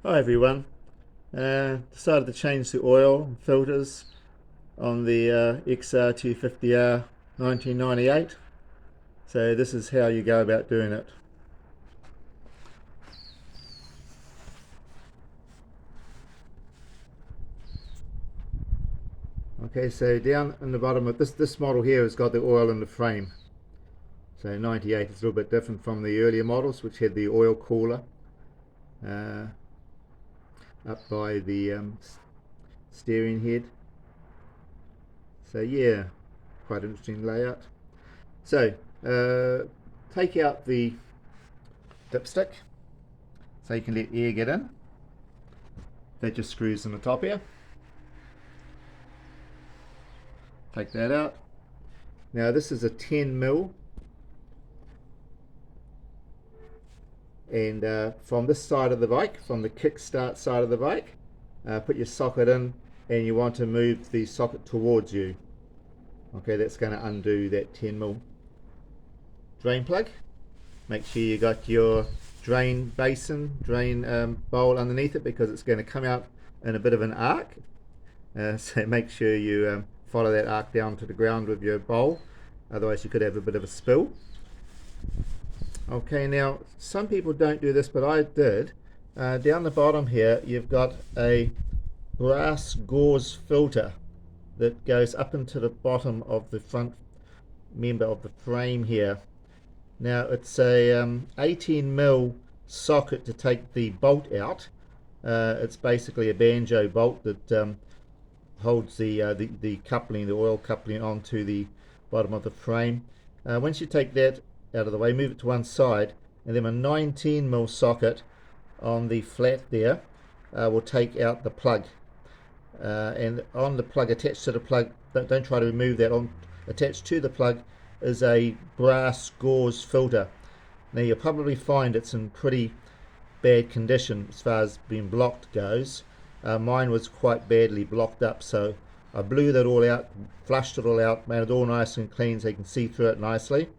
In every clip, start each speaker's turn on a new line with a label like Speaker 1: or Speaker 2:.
Speaker 1: Hi everyone. Decided to change the oil filters on the XR250R 1998. So this is how you go about doing it. Okay, so down in the bottom of this model here has got the oil in the frame. So 98 is a little bit different from the earlier models, which had the oil cooler up by the steering head. So yeah, quite interesting layout. So take out the dipstick so you can let air get in. That just screws in the top here. Take that out. Now this is a 10mm, and from this side of the bike, from the kickstart side of the bike, put your socket in, and you want to move the socket towards you. Okay, that's going to undo that 10mm drain plug. Make sure you got your drain basin, drain bowl underneath it, because it's going to come out in a bit of an arc. So make sure you follow that arc down to the ground with your bowl, otherwise you could have a bit of a spill. Okay, now some people don't do this, but I did. Down the bottom here you've got a brass gauze filter that goes up into the bottom of the front member of the frame here. Now it's a 18mm socket to take the bolt out. It's basically a banjo bolt that holds the coupling, the oil coupling, onto the bottom of the frame. Once you take that out of the way, move it to one side, and then a 19mm socket on the flat there will take out the plug. And on the plug, attached to the plug, don't try to remove that, on attached to the plug is a brass gauze filter. Now you'll probably find it's in pretty bad condition as far as being blocked goes. Mine was quite badly blocked up, so I blew that all out, flushed it all out, made it all nice and clean so you can see through it nicely,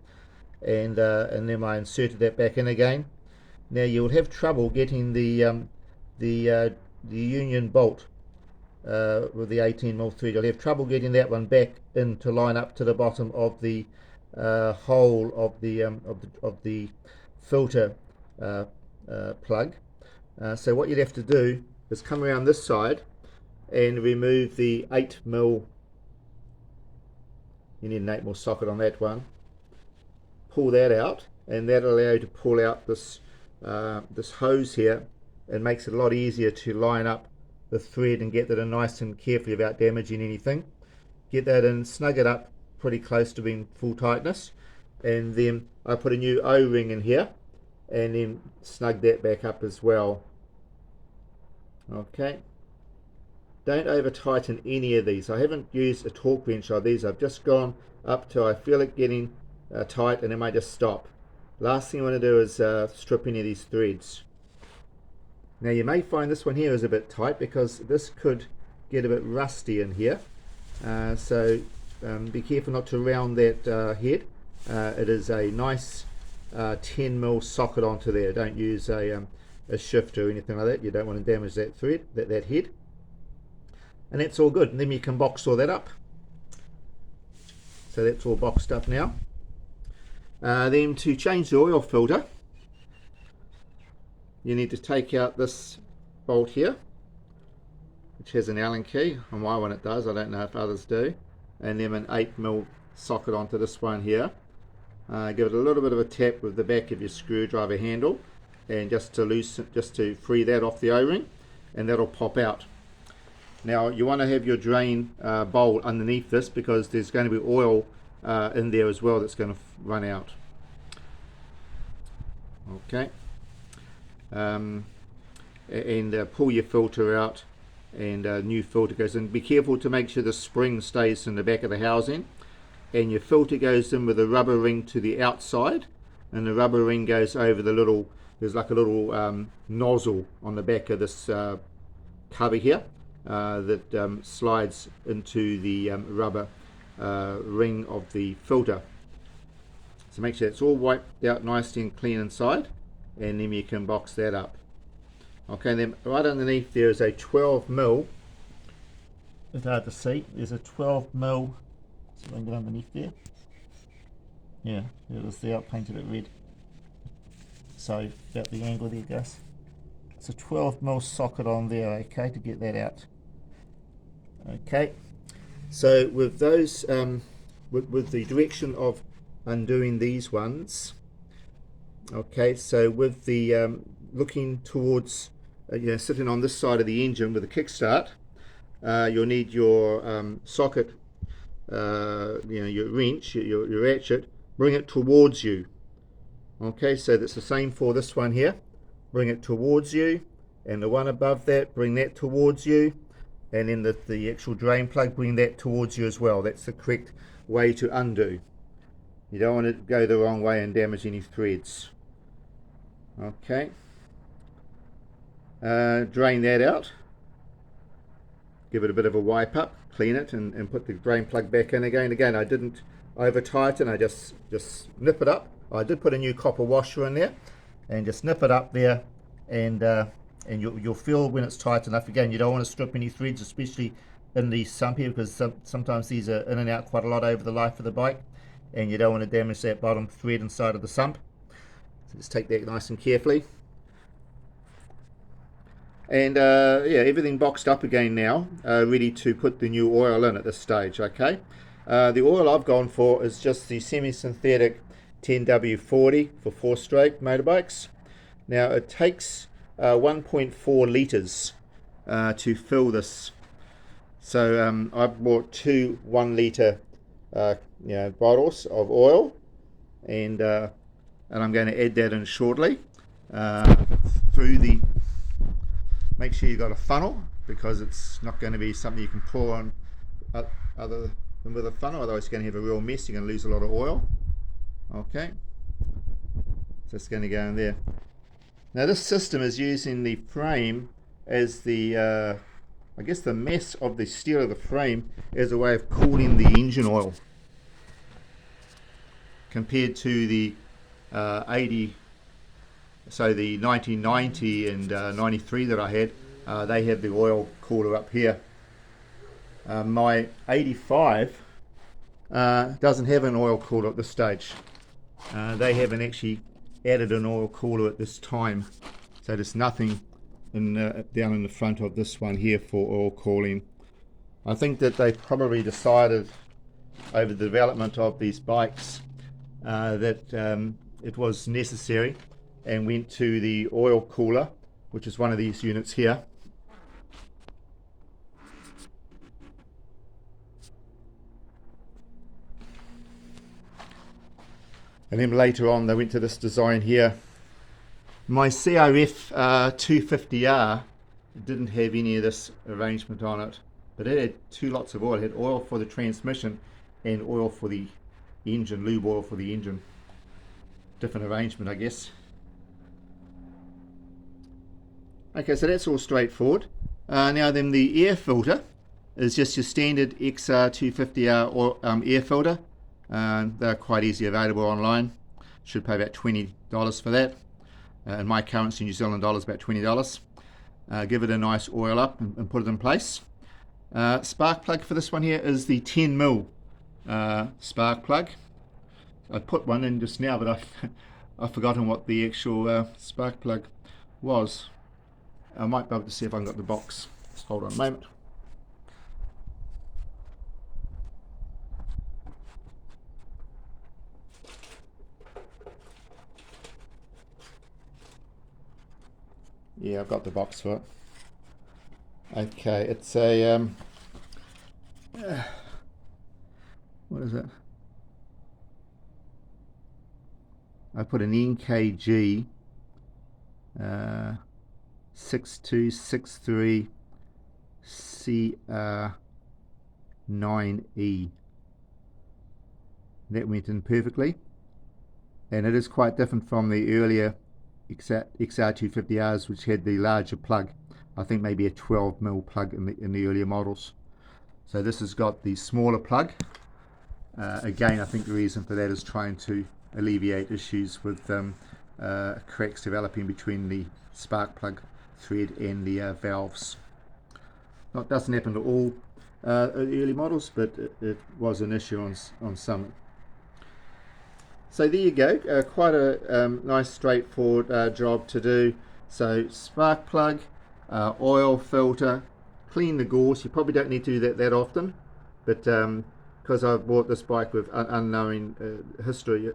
Speaker 1: and then I inserted that back in again. Now you'll have trouble getting the union bolt with the 18mm thread. You'll have trouble getting that one back in to line up to the bottom of the hole of the filter plug. So what you'd have to do is come around this side and remove the 8mm. You need an 8mm socket on that one. Pull that out, and that'll allow you to pull out this this hose here, and makes it a lot easier to line up the thread and get that in nice and carefully without damaging anything. Get that in, snug it up pretty close to being full tightness, and then I put a new O-ring in here and then snug that back up as well. Okay, don't over tighten any of these. I haven't used a torque wrench on these. I've just gone up till I feel it getting tight, and then I just stop. Last thing I want to do is strip any of these threads. Now you may find this one here is a bit tight, because this could get a bit rusty in here, so be careful not to round that head. It is a nice 10mm socket onto there. Don't use a shifter or anything like that. You don't want to damage that thread, that head. And that's all good, and then you can box all that up. So that's all boxed up now. Then to change the oil filter, you need to take out this bolt here, which has an Allen key. On my one it does, I don't know if others do. And then an 8mm socket onto this one here. Give it a little bit of a tap with the back of your screwdriver handle, and just to free that off the O-ring, and that'll pop out. Now you want to have your drain bowl underneath this, because there's going to be oil in there as well that's going to run out. Okay, and pull your filter out, and a new filter goes in. Be careful to make sure the spring stays in the back of the housing, and your filter goes in with a rubber ring to the outside, and the rubber ring goes over the little, there's like a little nozzle on the back of this cover here that slides into the rubber ring of the filter. So make sure it's all wiped out nicely and clean inside, and then you can box that up. Okay, then right underneath there is a 12mm. It's hard to see. There's a 12mm. See if I can get underneath there. Yeah, it was there. I painted it red. So about the angle there, Gus. It's a 12mm socket on there. Okay, to get that out. Okay, so with those, with the direction of undoing these ones. Okay, so with the looking towards, sitting on this side of the engine with a kickstart, you'll need your socket, your wrench, your ratchet, bring it towards you. Okay, so that's the same for this one here. Bring it towards you, and the one above that, bring that towards you, and then the actual drain plug, bring that towards you as well. That's the correct way to undo. You don't want to go the wrong way and damage any threads. Okay, drain that out, give it a bit of a wipe up, clean it, and put the drain plug back in again. I didn't over tighten, I just nip it up. I did put a new copper washer in there, and just nip it up there, and you'll feel when it's tight enough. Again, you don't want to strip any threads, especially in the sump here, because sometimes these are in and out quite a lot over the life of the bike, and you don't want to damage that bottom thread inside of the sump. So let's take that nice and carefully. And yeah, everything boxed up again now, ready to put the new oil in at this stage. Okay, the oil I've gone for is just the semi-synthetic 10W40 for 4-stroke motorbikes. Now it takes 1.4 litres to fill this. So I bought two 1 litre bottles of oil, and I'm going to add that in shortly through the. Make sure you've got a funnel, because it's not going to be something you can pour on other than with a funnel, otherwise you're going to have a real mess. You're going to lose a lot of oil. Okay, so it's going to go in there. Now this system is using the frame as the I guess the mass of the steel of the frame as a way of cooling the engine oil, compared to the 80. So the 1990 and 93 that I had, they have the oil cooler up here. My 85 doesn't have an oil cooler at this stage. They haven't actually added an oil cooler at this time. So there's nothing down in the front of this one here for oil cooling. I think that they probably decided over the development of these bikes that it was necessary, and went to the oil cooler, which is one of these units here. And then later on they went to this design here. My XR250R didn't have any of this arrangement on it, but it had two lots of oil. It had oil for the transmission and oil for the engine, lube oil for the engine. Different arrangement, I guess. Okay, so that's all straightforward. Now then, the air filter is just your standard XR250R air filter. They're quite easily available online. Should pay about $20 for that. In my currency, New Zealand dollars, about $20. Give it a nice oil up and put it in place. Spark plug for this one here is the 10mm spark plug. I put one in just now, but I've forgotten what the actual spark plug was. I might be able to see if I've got the box. Just hold on a moment. Yeah, I've got the box for it. Okay, it's a what is it? I put an NKG 6263 CR9E. That went in perfectly, and it is quite different from the earlier XR250Rs, which had the larger plug. I think maybe a 12mm plug in the earlier models. So this has got the smaller plug. Again, I think the reason for that is trying to alleviate issues with cracks developing between the spark plug thread and the valves. Now, it doesn't happen to all early models, but it was an issue on some. So there you go, quite a nice straightforward job to do. So spark plug, oil filter, clean the gauze. You probably don't need to do that often, but because I bought this bike with unknown history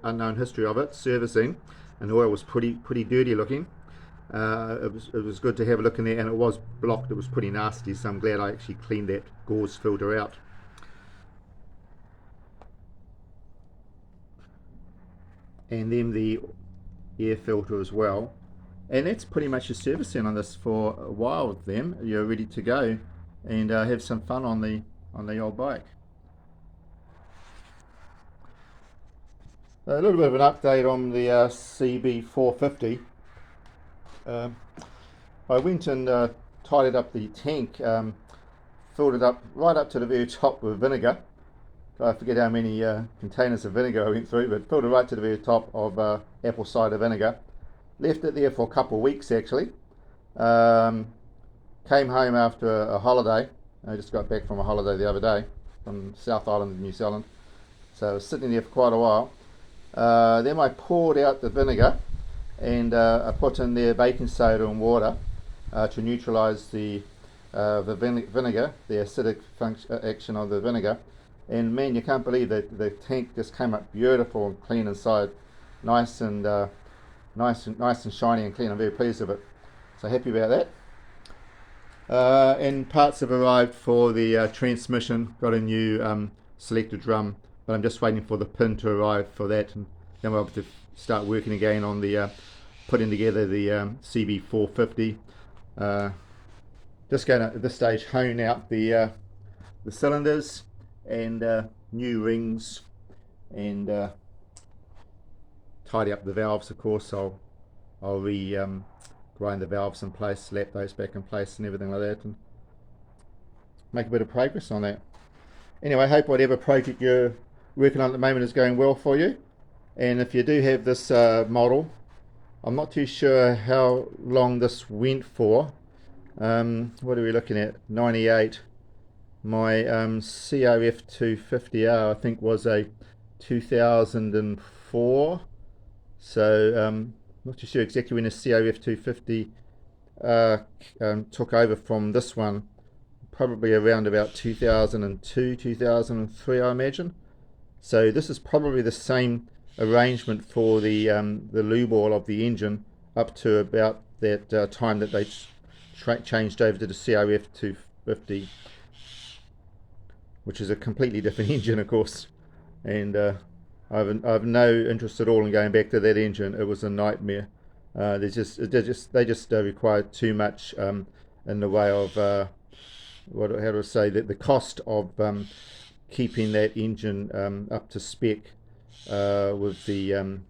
Speaker 1: of it, servicing, and the oil was pretty dirty looking. It was good to have a look in there, and it was blocked. It was pretty nasty, so I'm glad I actually cleaned that gauze filter out. And then the air filter as well. And that's pretty much your servicing on this for a while with them. You're ready to go and have some fun on the old bike. A little bit of an update on the CB450. I went and tidied up the tank, filled it up right up to the very top with vinegar. I forget how many containers of vinegar I went through, but filled it right to the very top of apple cider vinegar. Left it there for a couple of weeks actually. Came home after a holiday. I just got back from a holiday the other day from South Island of New Zealand. So I was sitting there for quite a while. Then I poured out the vinegar and I put in there baking soda and water to neutralise the vinegar, the acidic action of the vinegar. And man, you can't believe that the tank just came up beautiful and clean inside, nice and shiny and clean. I'm very pleased with it. So happy about that. And parts have arrived for the transmission. Got a new selector drum, but I'm just waiting for the pin to arrive for that, and then we'll have to start working again on the putting together the CB450. Just going to at this stage hone out the cylinders and new rings, and tidy up the valves. Of course, I'll grind the valves in place, slap those back in place, and everything like that, and make a bit of progress on that. Anyway, I hope whatever project you're working on at the moment is going well for you. And if you do have this model, I'm not too sure how long this went for. What are we looking at? 98. My XR250R I think was a 2004. So not too sure exactly when the XR250 took over from this one. Probably around about 2002, 2003, I imagine. So this is probably the same arrangement for the lube oil of the engine up to about that time that they changed over to the XR250, which is a completely different engine, of course. And I've no interest at all in going back to that engine. It was a nightmare. They just require too much in the way of how do I say that the cost of keeping that engine up to spec with the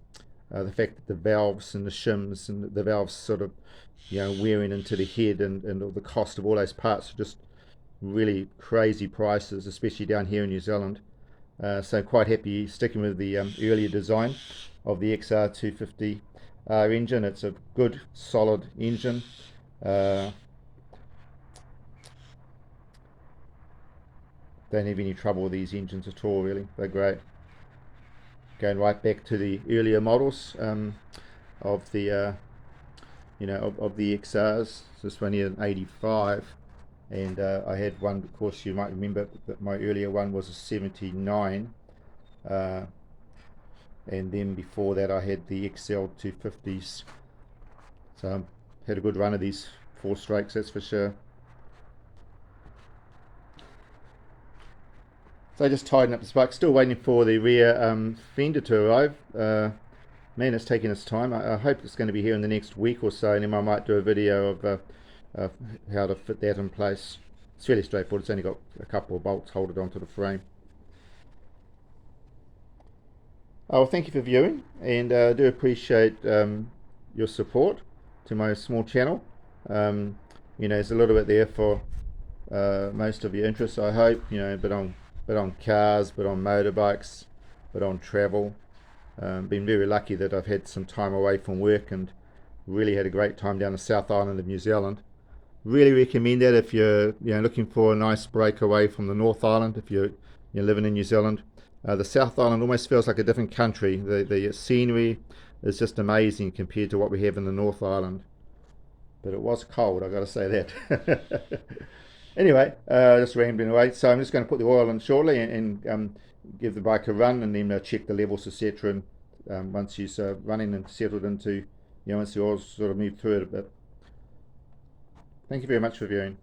Speaker 1: fact that the valves and the shims and the valves sort of wearing into the head, and all the cost of all those parts are just really crazy prices, especially down here in New Zealand. So quite happy sticking with the earlier design of the XR250R engine. It's a good solid engine. Don't have any trouble with these engines at all, really. They're great. Going right back to the earlier models of the of the XRs. This one here in '85, and I had one. Of course, you might remember that my earlier one was a '79, and then before that I had the XL250s. So I had a good run of these 4-strokes, that's for sure. So just tidying up the bike, still waiting for the rear fender to arrive. Man, it's taking its time. I hope it's going to be here in the next week or so, and then I might do a video of how to fit that in place. It's fairly straightforward. It's only got a couple of bolts holding onto the frame. Well, thank you for viewing, and I do appreciate your support to my small channel. There's a little bit there for most of your interests, I hope. But on cars, but on motorbikes, but on travel. Been very lucky that I've had some time away from work and Really had a great time down the South Island of New Zealand. Really recommend that if you're looking for a nice break away from the North Island. If you're living in New Zealand, the South Island almost feels like a different country. The scenery is just amazing compared to what we have in the North Island. But it was cold, I got to say that. Anyway, just rambling away. So I'm just going to put the oil in shortly and give the bike a run, and then check the levels, etc. And once she's running and settled into, once the oil's sort of moved through it a bit. Thank you very much for viewing.